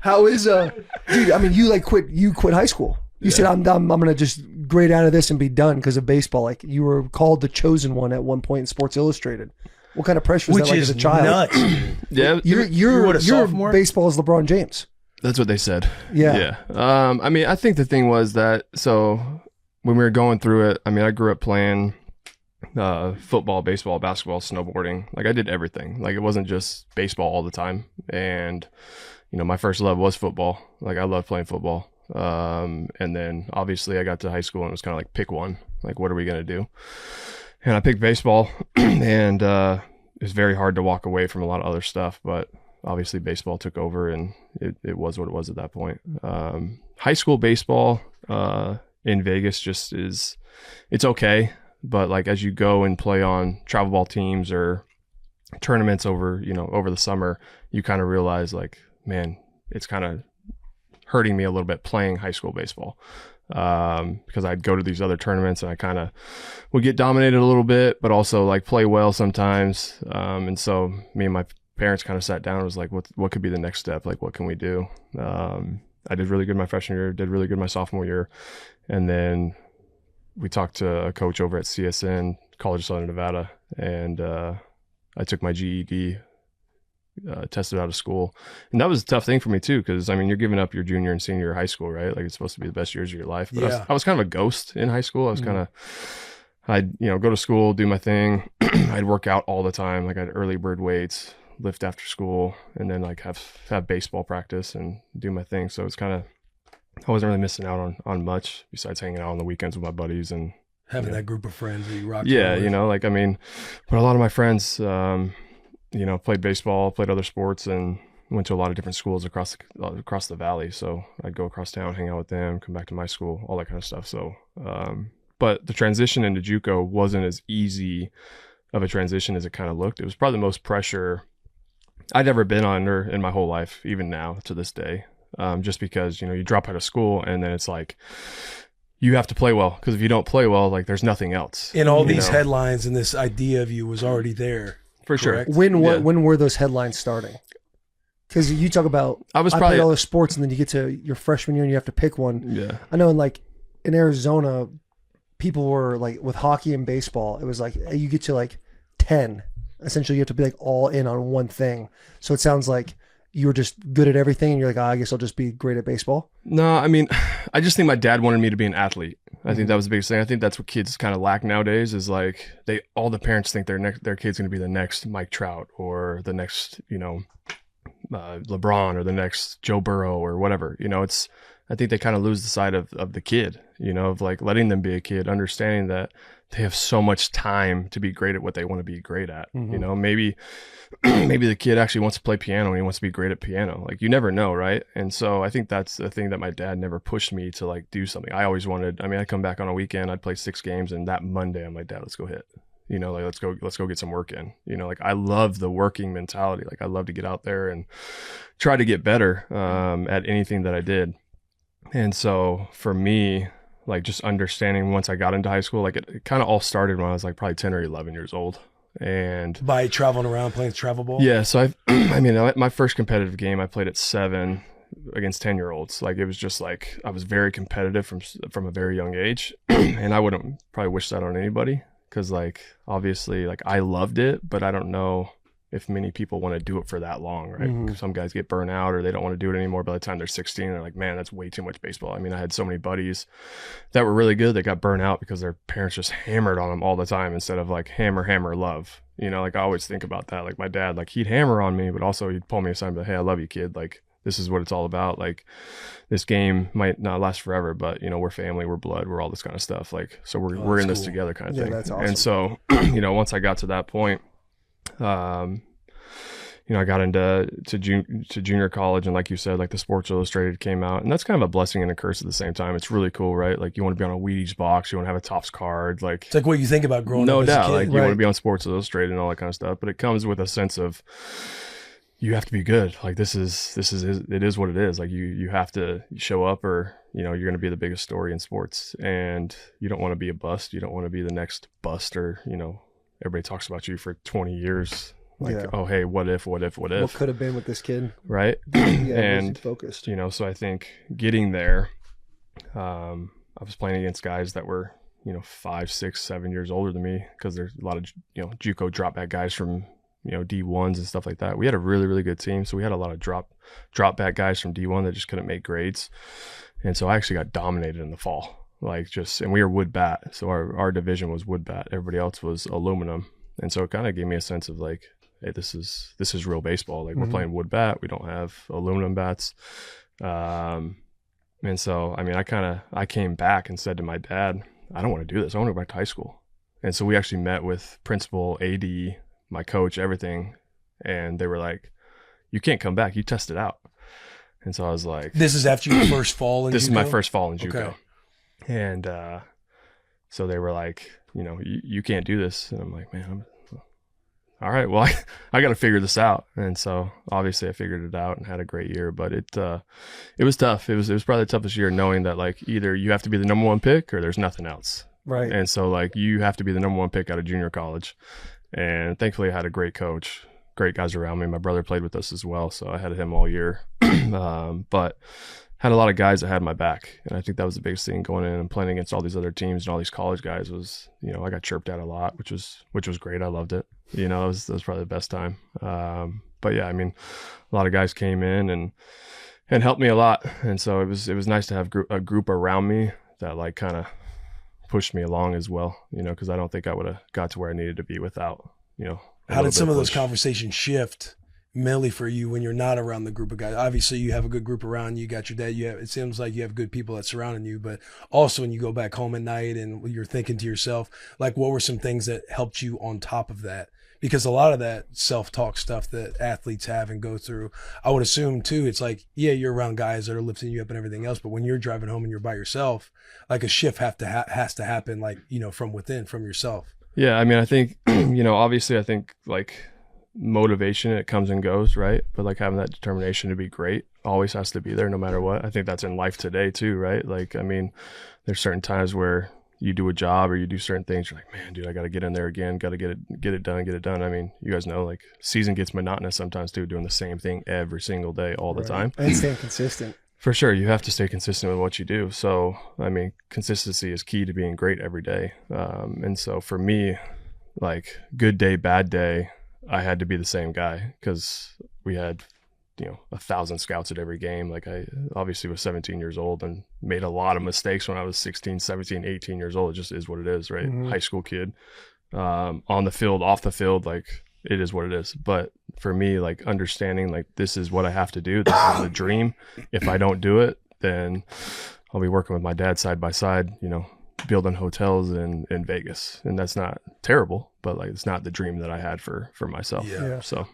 How is dude? I mean, you quit high school. You said I'm gonna just grade out of this and be done because of baseball. Like you were called the chosen one at one point in Sports Illustrated. What kind of pressure was that like as a child? Nuts. Yeah, you're baseball is LeBron James. That's what they said. Yeah. I mean, I think the thing was that so when we were going through it, I mean, I grew up playing football, baseball, basketball, snowboarding. Like I did everything. Like it wasn't just baseball all the time. And you know, my first love was football. Like I loved playing football. And then obviously I got to high school and it was kind of like pick one. Like what are we gonna do? And I picked baseball, and it was very hard to walk away from a lot of other stuff. But obviously baseball took over, and it was what it was at that point. High school baseball in Vegas just it's okay. But like as you go and play on travel ball teams or tournaments over the summer, you kind of realize like, man, it's kind of hurting me a little bit playing high school baseball. Because I'd go to these other tournaments and I kind of would get dominated a little bit, but also like play well sometimes. And so me and my parents kind of sat down and was like, what could be the next step? Like, what can we do? I did really good my freshman year, did really good my sophomore year. And then we talked to a coach over at CSN, College of Southern Nevada, and I took my GED, tested out of school. And that was a tough thing for me too, because I mean, you're giving up your junior and senior year of high school, right? Like it's supposed to be the best years of your life. But I was kind of a ghost in high school. I was kind of, I'd go to school, do my thing. I'd work out all the time. Like I'd early bird weights, lift after school, and then like have baseball practice and do my thing. So it's kind of, I wasn't really missing out on much besides hanging out on the weekends with my buddies and having that group of friends that you rock. Yeah, like I mean, but a lot of my friends, played baseball, played other sports, and went to a lot of different schools across the valley. So I'd go across town, hang out with them, come back to my school, all that kind of stuff. So, but the transition into JUCO wasn't as easy of a transition as it kind of looked. It was probably the most pressure I'd ever been under in my whole life, even now to this day. Just because, you drop out of school and then it's like, you have to play well, because if you don't play well, like there's nothing else. And all these headlines and this idea of you was already there. For correct? Sure. When were those headlines starting? Because you talk about I played all the sports, and then you get to your freshman year and you have to pick one. Yeah. I know in Arizona, people were like with hockey and baseball, it was like you get to like 10. Essentially, you have to be like all in on one thing. So it sounds like you were just good at everything, and you're like, I guess I'll just be great at baseball. No, I mean, I just think my dad wanted me to be an athlete. I think that was the biggest thing. I think that's what kids kind of lack nowadays is like all the parents think their kid's going to be the next Mike Trout or the next, LeBron or the next Joe Burrow or whatever. I think they kind of lose the sight of the kid, of like letting them be a kid, understanding that they have so much time to be great at what they want to be great at. Maybe the kid actually wants to play piano and he wants to be great at piano. Like you never know, right? And so I think that's the thing that my dad never pushed me to like do something. I always wanted, I'd come back on a weekend, I'd play 6 games, and that Monday I'm like, Dad, let's go hit. Like let's go get some work in. Like I love the working mentality. Like I love to get out there and try to get better at anything that I did. And so for me, like just understanding once I got into high school, like it kind of all started when I was like probably 10 or 11 years old. And by traveling around playing travel ball? Yeah. So my first competitive game I played at 7 against 10-year-olds. Like it was just like, I was very competitive from a very young age. And I wouldn't probably wish that on anybody, because like, obviously like I loved it, but I don't know if many people want to do it for that long, right? Some guys get burnt out or they don't want to do it anymore by the time they're 16. They're like, man, that's way too much baseball. I had so many buddies that were really good that got burnt out because their parents just hammered on them all the time instead of like hammer, love. Like I always think about that. Like my dad, like he'd hammer on me, but also he'd pull me aside and be like, hey, I love you, kid. Like this is what it's all about. Like this game might not last forever, but we're family, we're blood, we're all this kind of stuff. Like, so we're in this together kind of thing. That's awesome. And so, once I got to that point, I got into junior college, and like you said, like the Sports Illustrated came out, and that's kind of a blessing and a curse at the same time. It's really cool, right? Like you want to be on a Wheaties box, you want to have a Topps card, like it's like what you think about growing up as a kid. Like you want to be on Sports Illustrated and all that kind of stuff, but it comes with a sense of you have to be good. Like it is what it is. Like you have to show up, or you're going to be the biggest story in sports, and you don't want to be a bust. You don't want to be the next bust, or everybody talks about you for 20 years Like, Yeah. oh, hey, what if? What could have been with this kid? Right. Yeah, And, focused. you know, so I think getting there, I was playing against guys that were, you know, 5, 6, 7 years older than me, because there's a lot of, you know, JUCO drop back guys from, you know, D1s and stuff like that. We had a really, really good team. So we had a lot of drop back guys from D1 that just couldn't make grades. And so I actually got dominated in the fall, like and we were wood bat. So our division was wood bat. Everybody else was aluminum. And so it kind of gave me a sense of like, hey, this is real baseball. Like, we're playing wood bat. We don't have aluminum bats. And so, I mean, I came back and said to my dad, I don't want to do this. I want to go back to high school. And so we actually met with principal, AD, my coach, everything. And they were like, you can't come back. You test it out. And so I was like, this is after your first fall in this JUCO? is my first fall in JUCO. Okay. And so they were like, you know, you can't do this. And I'm like, man, all right, well, I got to figure this out. And so obviously I figured it out and had a great year, but it was tough. It was probably the toughest year, knowing that like either you have to be the number one pick or there's nothing else. Right. And so like you have to be the number one pick out of junior college. And thankfully I had a great coach, great guys around me. My brother played with us as well, so I had him all year. But had a lot of guys that had my back. And I think that was the biggest thing going in and playing against all these other teams and all these college guys was, you know, I got chirped at a lot, which was great. I loved it. You know, that was probably the best time. But yeah, I mean, a lot of guys came in and helped me a lot. And so it was nice to have a group around me that like kind of pushed me along as well, you know, because I don't think I would have got to where I needed to be without, you know. How did some of those conversations shift mentally for you when you're not around the group of guys? Obviously you have a good group around you, got your dad, it seems like you have good people that surrounding you, but also when you go back home at night and you're thinking to yourself, like, what were some things that helped you on top of that? Because a lot of that self-talk stuff that athletes have and go through, I would assume too, it's like, yeah, you're around guys that are lifting you up and everything else, but when you're driving home and you're by yourself, like a shift has to happen, like, you know, from within, from yourself. Yeah, I mean, I think, you know, obviously I think like motivation, it comes and goes, right? But like having that determination to be great always has to be there no matter what. I think that's in life today too, right? Like, I mean, there's certain times where you do a job or you do certain things, you're like, man, dude, I got to get in there again, got to get it done. I mean, you guys know, like, season gets monotonous sometimes too, doing the same thing every single day all the time. And staying consistent. For sure, you have to stay consistent with what you do. So, I mean, consistency is key to being great every day. And so for me, like, good day, bad day, I had to be the same guy because we had, you know, 1,000 scouts at every game. Like, I obviously was 17 years old and made a lot of mistakes when I was 16, 17, 18 years old. It just is what it is, right? Mm-hmm. High school kid, on the field, off the field, like, it is what it is. But for me, like, understanding, like, this is what I have to do. This is the dream. If I don't do it, then I'll be working with my dad side by side, you know, building hotels in Vegas. And that's not terrible, but like, it's not the dream that I had for myself. Yeah. So